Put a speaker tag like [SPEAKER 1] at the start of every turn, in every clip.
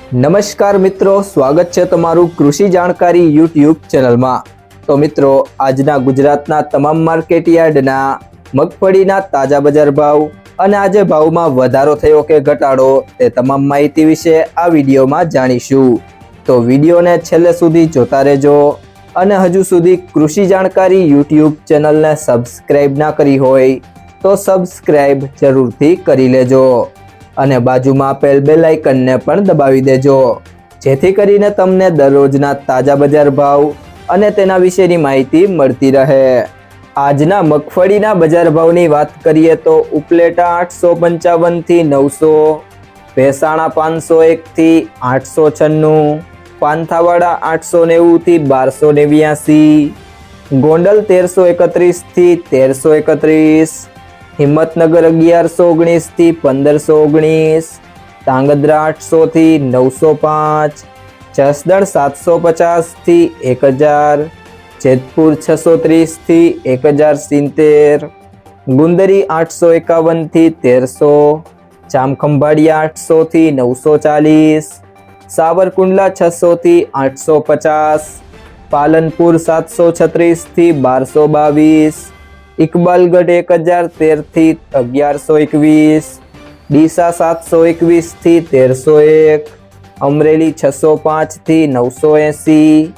[SPEAKER 1] નમસ્કાર મિત્રો, સ્વાગત છે તમારું કૃષિ જાણકારી યુટ્યુબ ચેનલમાં। તો મિત્રો, આજના ગુજરાતના તમામ માર્કેટ યાર્ડના મગફળીના તાજા બજાર ભાવ અને આજે ભાવમાં વધારો થયો કે ઘટાડો તે તમામ માહિતી વિશે આ વિડીયોમાં જાણીશું। તો વિડીયોને છેલ્લે સુધી જોતા રહેજો અને હજુ સુધી કૃષિ જાણકારી યુટ્યુબ ચેનલને સબસ્ક્રાઇબ ના કરી હોય તો સબસ્ક્રાઇબ જરૂરથી કરી લેજો અને બાજુમાં આપેલ બેલ આઇકનને પણ દબાવી દેજો, જેથી કરીને તમને દરરોજના તાજા બજાર ભાવ અને તેના વિશેની માહિતી મળતી રહે। આજના મગફળીના બજાર ભાવની વાત કરીએ તો ઉપલેટા 855 થી 900, ભેસાણા 501 થી 896, પાંથાવાડા 890 થી 1289, ગોંડલ 1331 થી 1331, હિંમતનગર 1119 થી 1519, ધાંગધ્રા 800 થી 905, જસદણ 750 થી 1000, જેતપુર 630 થી 1070, ગુંદરી 851 થી 1300, જામખંભાળિયા 800 થી 940, સાવરકુંડલા 600 થી 850, પાલનપુર 736 થી 1222, ઇકબાલગઢ 1013 થી 1121, ડીસા 721 થી 1301, અમરેલી 605 થી 980,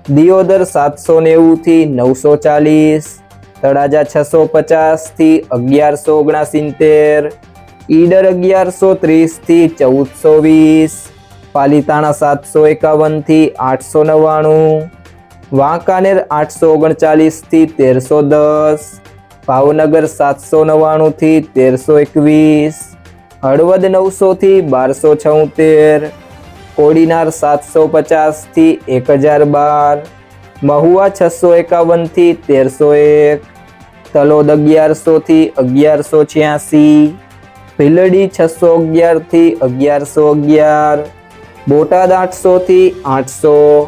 [SPEAKER 1] દિયોદર 790 થી 940, તળાજા 650 થી 1169, ઈડર 1130 થી 1420, પાલીતાણા 751 થી 899, વાંકાનેર 839 થી 1310, ભાવનગર 799 થી 1321, હળવદ 900 થી 1276, કોડીનાર 750 થી 1012, મહુવા 651 થી 1301, તલોદ 1100 થી 1186, ભીલડી 611 થી 1111, બોટાદ 800 થી 800,